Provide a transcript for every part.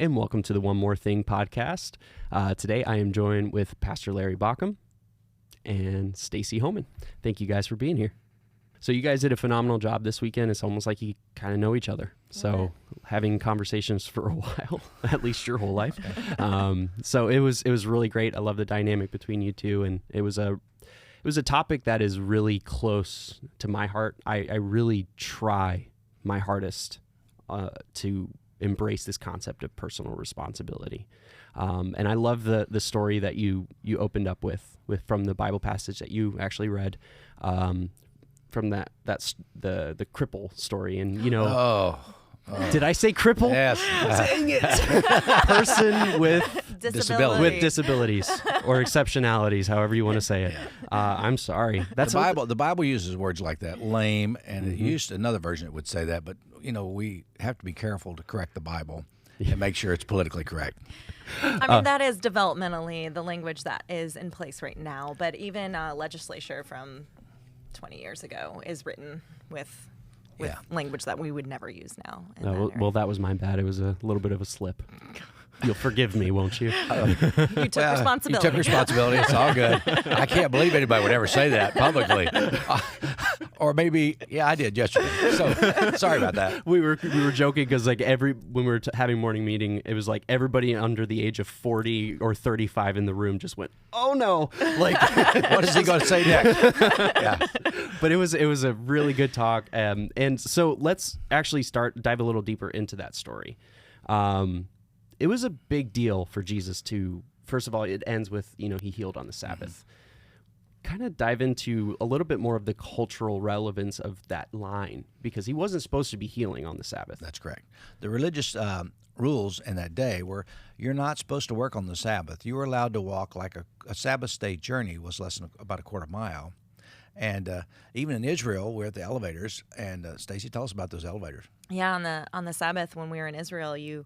and welcome to the One More Thing podcast. Today I am joined with Pastor Larry Baucom and Stacy Homan. Thank you guys for being here. So you guys did a phenomenal job this weekend. It's almost like you kind of know each other. So having conversations for a while, at least your whole life. So it was really great. I love the dynamic between you two, and it was a topic that is really close to my heart. I really try my hardest to embrace this concept of personal responsibility. And I love the story that you opened up with from the Bible passage that you actually read, from that's the cripple story. And, you know, did I say cripple? Yes. Dang it. Person with disabilities or exceptionalities, however you want to say it. I'm sorry. That's the Bible uses words like that, lame, and it used another version that would say that, but you know, we have to be careful to correct the Bible and make sure it's politically correct. I mean, that is developmentally the language that is in place right now, but even legislature from 20 years ago is written with language that we would never use now. Well, that was my bad. It was a little bit of a slip. You'll forgive me, won't you? You took responsibility. You took responsibility. It's all good. I can't believe anybody would ever say that publicly. Or maybe, I did yesterday. So sorry about that. We were joking because like when we were having morning meeting, it was like everybody under the age of 40 or 35 in the room just went, "Oh no!" Like, what is he going to say next? Yeah. But it was a really good talk, and so let's actually dive a little deeper into that story. It was a big deal for Jesus to, first of all, it ends with, he healed on the Sabbath. Kind of dive into a little bit more of the cultural relevance of that line, because he wasn't supposed to be healing on the Sabbath. That's correct. The religious rules in that day were you're not supposed to work on the Sabbath. You were allowed to walk like a Sabbath day journey was less than about a quarter mile. And even in Israel, we're at the elevators. And Stacy, tell us about those elevators. Yeah, on the Sabbath when we were in Israel, you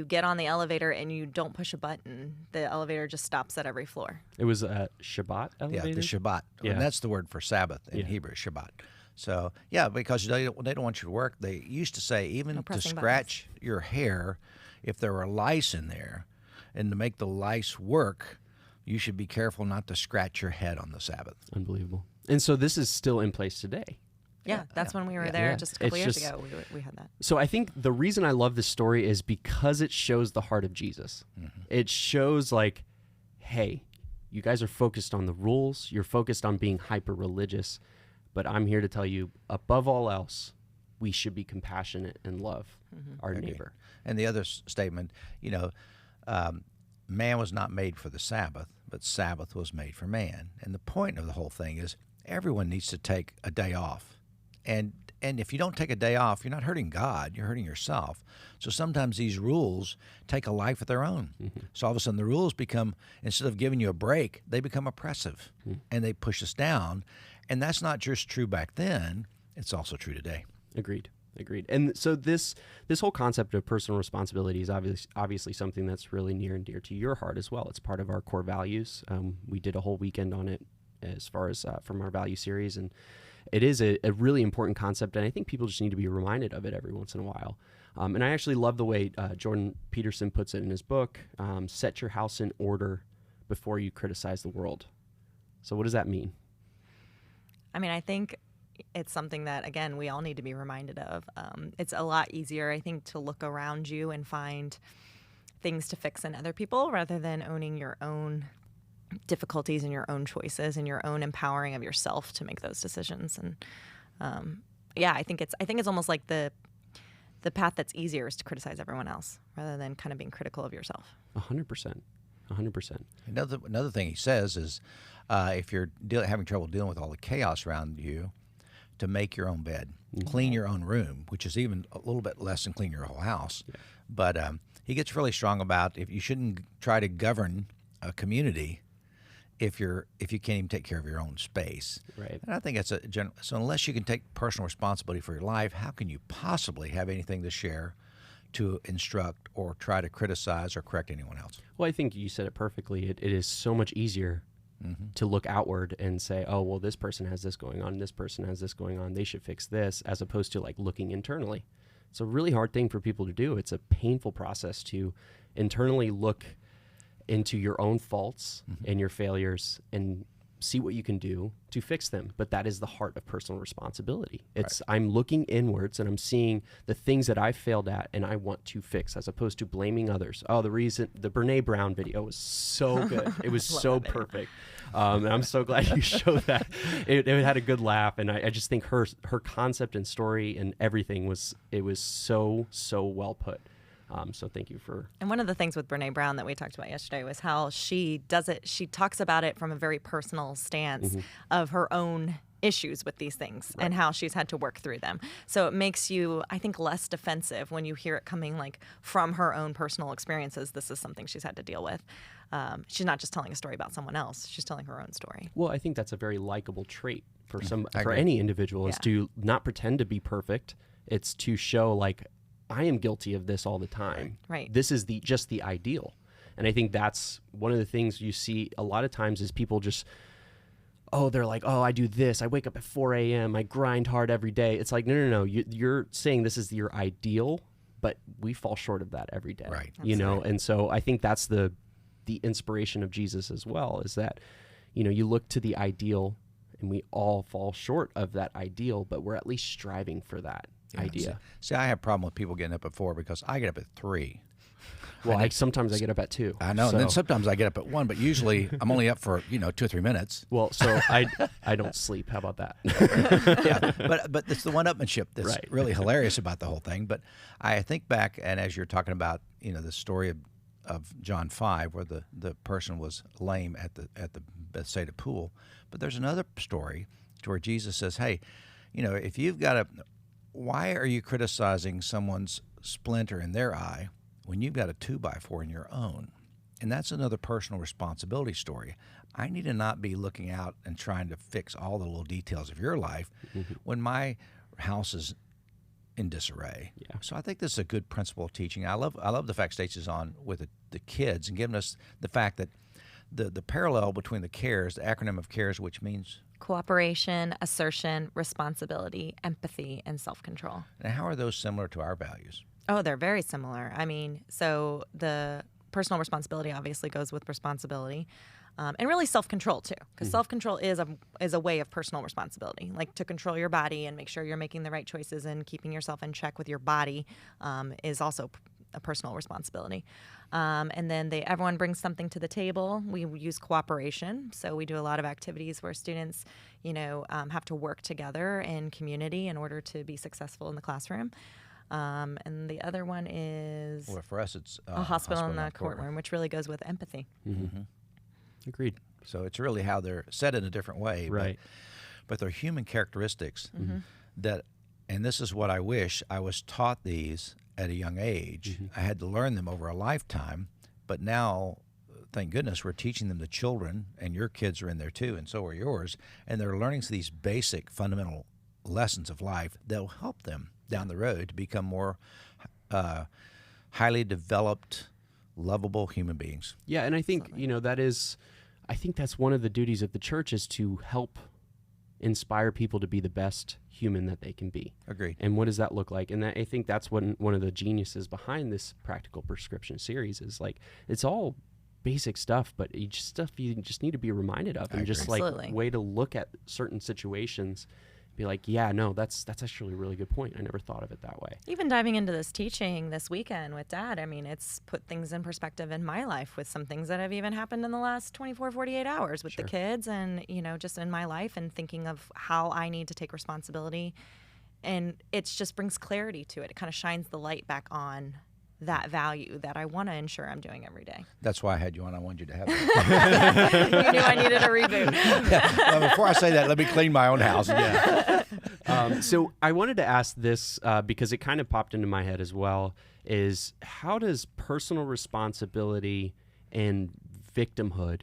get on the elevator and you don't push a button. The elevator just stops at every floor. It was a Shabbat elevator? Yeah, the Shabbat. Yeah. And that's the word for Sabbath in Hebrew, Shabbat. So, because they don't want you to work, they used to say even to scratch your hair, if there were lice in there, and to make the lice work, you should be careful not to scratch your head on the Sabbath. Unbelievable. And so this is still in place today. Yeah, that's when we were there just a couple years ago. We had that. So I think the reason I love this story is because it shows the heart of Jesus. Mm-hmm. It shows like, hey, you guys are focused on the rules. You're focused on being hyper-religious. But I'm here to tell you, above all else, we should be compassionate and love our neighbor. And the other statement, man was not made for the Sabbath, but Sabbath was made for man. And the point of the whole thing is everyone needs to take a day off. And if you don't take a day off, you're not hurting God, you're hurting yourself. So sometimes these rules take a life of their own. Mm-hmm. So all of a sudden the rules become, instead of giving you a break, they become oppressive, and they push us down. And that's not just true back then, it's also true today. Agreed. And so this whole concept of personal responsibility is obviously something that's really near and dear to your heart as well. It's part of our core values. We did a whole weekend on it as far as from our value series, and it is a really important concept, and I think people just need to be reminded of it every once in a while. And I actually love the way Jordan Peterson puts it in his book, set your house in order before you criticize the world. So what does that mean? I mean, I think it's something that, again, we all need to be reminded of. It's a lot easier, I think, to look around you and find things to fix in other people rather than owning your own difficulties and your own choices and your own empowering of yourself to make those decisions. And I think it's almost like the path that's easier is to criticize everyone else rather than kind of being critical of yourself. 100%. Another thing he says is if you're having trouble dealing with all the chaos around you, to make your own bed, clean your own room, which is even a little bit less than clean your whole house. Yeah. But he gets really strong about if you shouldn't try to govern a community if you can't even take care of your own space. Right. And I think that's so unless you can take personal responsibility for your life, how can you possibly have anything to share, to instruct, or try to criticize or correct anyone else? Well, I think you said it perfectly. It is so much easier to look outward and say, oh, well, this person has this going on, this person has this going on, they should fix this, as opposed to like looking internally It's a really hard thing for people to do. It's a painful process to internally look into your own faults and your failures and see what you can do to fix them. But that is the heart of personal responsibility. It's I'm looking inwards and I'm seeing the things that I failed at and I want to fix, as opposed to blaming others. Oh, the Brene Brown video was so good. It was so perfect. And I'm so glad you showed that. It had a good laugh. And I just think her concept and story and everything was so well put. So thank you for. And one of the things with Brene Brown that we talked about yesterday was how she does it. She talks about it from a very personal stance of her own issues with these things and how she's had to work through them. So it makes you, I think, less defensive when you hear it coming like from her own personal experiences. This is something she's had to deal with. She's not just telling a story about someone else. She's telling her own story. Well, I think that's a very likable trait for any individual is to not pretend to be perfect. It's to show like, I am guilty of this all the time. Right. This is just the ideal. And I think that's one of the things you see a lot of times is people just, they're like, I do this. I wake up at 4 a.m. I grind hard every day. It's like, no. You're saying this is your ideal, but we fall short of that every day. Right. And so I think that's the inspiration of Jesus as well, is that, you look to the ideal and we all fall short of that ideal, but we're at least striving for that idea. See, I have a problem with people getting up at 4 because I get up at 3. Well, sometimes I get up at 2. I know, and then sometimes I get up at 1, but usually I'm only up for 2 or 3 minutes. Well, so I don't sleep. How about that? But it's the one-upmanship that's really hilarious about the whole thing. But I think back, and as you're talking about, the story of John 5, where the person was lame at the Bethsaida pool. But there's another story to where Jesus says, "Hey, if you've got why are you criticizing someone's splinter in their eye when you've got a 2x4 in your own?" And that's another personal responsibility story. I need to not be looking out and trying to fix all the little details of your life when my house is in disarray. Yeah. So I think this is a good principle of teaching. I love the fact Stacy's on with the kids and giving us the fact that the parallel between the CARES, the acronym of CARES, which means cooperation, assertion, responsibility, empathy, and self-control. And how are those similar to our values? Oh, they're very similar. I mean, so the personal responsibility obviously goes with responsibility, and really self-control too, because self-control is a way of personal responsibility, like to control your body and make sure you're making the right choices and keeping yourself in check with your body is also a personal responsibility. And then everyone brings something to the table. We use cooperation. So we do a lot of activities where students, have to work together in community in order to be successful in the classroom. And the other one is for us, it's a hospital in the courtroom, which really goes with empathy. Agreed. So it's really how they're said in a different way. Right. But they're human characteristics that, and this is what I wish I was taught these at a young age. I had to learn them over a lifetime, but now, thank goodness, we're teaching them to children, and your kids are in there too, and so are yours, and they're learning these basic fundamental lessons of life that will help them down the road to become more highly developed, lovable human beings. Yeah, and I think, I think that's one of the duties of the church is to help inspire people to be the best human that they can be. Agreed. And what does that look like? And I think that's one of the geniuses behind this practical prescription series is like, it's all basic stuff, but stuff you just need to be reminded of. And just Absolutely. Like way to look at certain situations, be like, yeah, no, that's actually a really good point. I never thought of it that way. Even diving into this teaching this weekend with Dad, I mean, it's put things in perspective in my life with some things that have even happened in the last 24, 48 hours with the kids and, just in my life and thinking of how I need to take responsibility. And it just brings clarity to it. It kind of shines the light back on that value that I want to ensure I'm doing every day. That's why I had you on. I wanted you to have it. You knew I needed a reboot. Well, before I say that, let me clean my own house. So I wanted to ask this because it kind of popped into my head as well, is how does personal responsibility and victimhood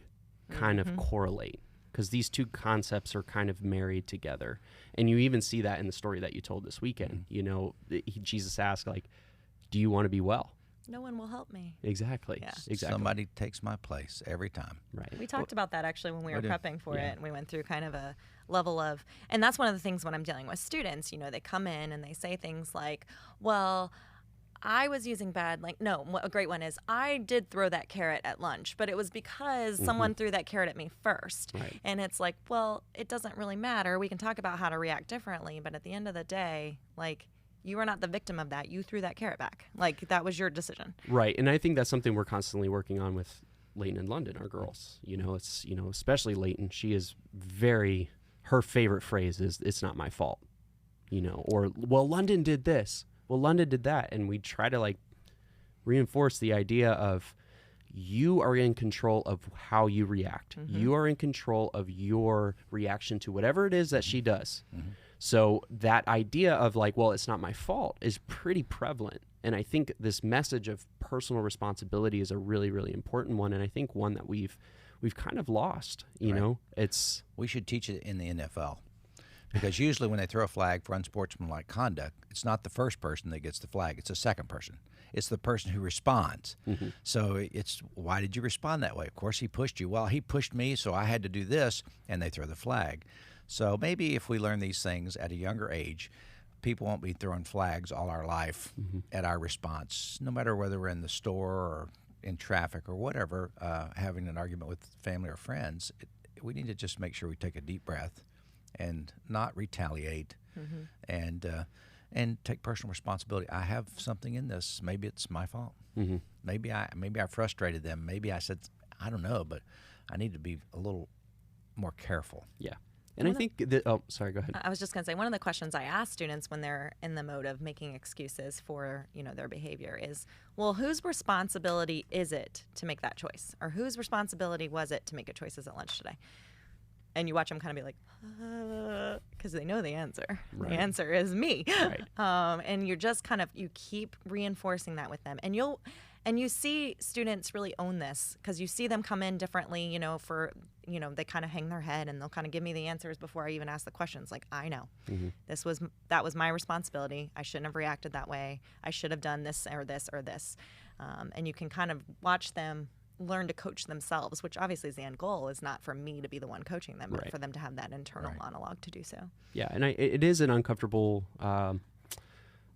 kind of correlate? Because these two concepts are kind of married together. And you even see that in the story that you told this weekend. Jesus asked, like, do you want to be well? no one will help me. Exactly. Yeah. Exactly. Somebody takes my place every time. Right. We talked about that actually when we were I did. prepping for Yeah. it, and we went through kind of a level of, and that's one of the things when I'm dealing with students, they come in and they say things like, well, I was using bad, a great one is, I did throw that carrot at lunch, but it was because someone threw that carrot at me first. Right. And it's like, well, it doesn't really matter. We can talk about how to react differently, but at the end of the day, you are not the victim of that. You threw that carrot back. That was your decision. Right. And I think that's something we're constantly working on with Leighton and London, our girls. It's, especially Leighton. She is her favorite phrase is, it's not my fault, or, well, London did this. Well, London did that. And we try to reinforce the idea of you are in control of how you react. You are in control of your reaction to whatever it is that she does. So that idea of well, it's not my fault is pretty prevalent. And I think this message of personal responsibility is a really, really important one. And I think one that we've kind of lost, you know, We should teach it in the NFL. Because usually when they throw a flag for unsportsmanlike conduct, it's not the first person that gets the flag. It's the second person. It's the person who responds. So it's, why did you respond that way? Of course, he pushed you. Well, he pushed me, so I had to do this, and they throw the flag. So maybe if we learn these things at a younger age, people won't be throwing flags all our life at our response, no matter whether we're in the store or in traffic or whatever, having an argument with family or friends. We need to just make sure we take a deep breath and not retaliate, and take personal responsibility. I have something in this. Maybe it's my fault. Maybe I frustrated them. Maybe I said, I don't know, but I need to be a little more careful. Yeah. And I think that, oh, sorry, go ahead. I was just going to say, one of the questions I ask students when they're in the mode of making excuses for, their behavior is, well, whose responsibility is it to make that choice? Or whose responsibility was it to make a choices at lunch today? And you watch them kind of be like, because they know the answer. Right. The answer is me. Right. And you're just you keep reinforcing that with them. And you see students really own this because you see them come in differently, they kind of hang their head and they'll kind of give me the answers before I even ask the questions. I know that was my responsibility. I shouldn't have reacted that way. I should have done this or this or this. And you can kind of watch them learn to coach themselves, which obviously is the end goal, is not for me to be the one coaching them, but for them to have that internal monologue to do so. Yeah, and it is an uncomfortable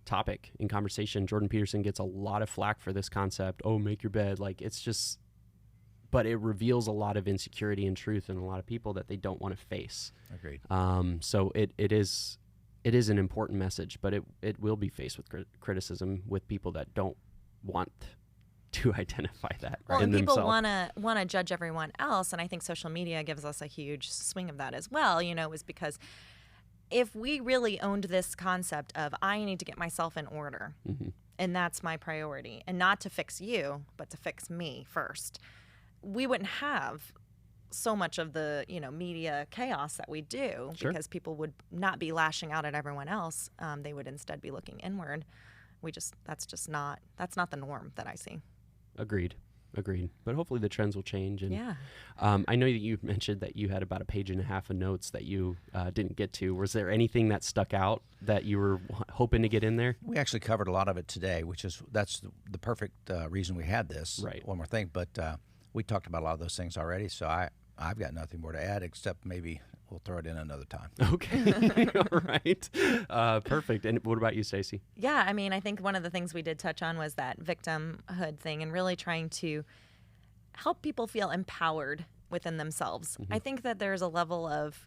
topic in conversation. Jordan Peterson gets a lot of flack for this concept. Oh, make your bed. It's just, but it reveals a lot of insecurity and truth in a lot of people that they don't want to face. Agreed. So it is an important message, but it will be faced with criticism with people that don't want to identify that in and people themselves. want to judge everyone else, and I think social media gives us a huge swing of that as well. Is because if we really owned this concept of I need to get myself in order, and that's my priority, and not to fix you, but to fix me first, we wouldn't have so much of the media chaos that we do, because people would not be lashing out at everyone else. They would instead be looking inward. That's not the norm that I see. Agreed. But hopefully the trends will change. And yeah. I know that you mentioned that you had about a page and a half of notes that you didn't get to. Was there anything that stuck out that you were hoping to get in there? We actually covered a lot of it today, that's the perfect reason we had this. Right. One more thing, but we talked about a lot of those things already, so I've got nothing more to add except maybe we'll throw it in another time. Okay. All right. Perfect. And what about you, Stacy? Yeah, I think one of the things we did touch on was that victimhood thing and really trying to help people feel empowered within themselves. I think that there's a level of,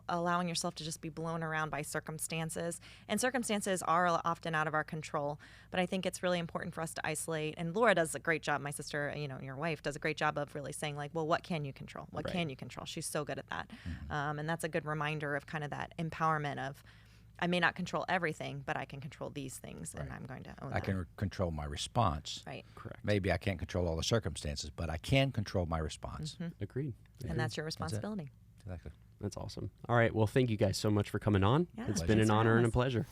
allowing yourself to just be blown around by circumstances. And circumstances are often out of our control. But I think it's really important for us to isolate. And Laura does a great job. My sister, your wife, does a great job of really saying, well, what can you control? What can you control? She's so good at that. And that's a good reminder of kind of that empowerment of, I may not control everything, but I can control these things, and I'm going to own I that. can control my response. Right. Correct. Maybe I can't control all the circumstances, but I can control my response. Agreed. And that's your responsibility. Exactly. That's awesome. All right. Well, thank you guys so much for coming on. Yeah, it's pleasure. been an Thanks for honor having and a us. pleasure.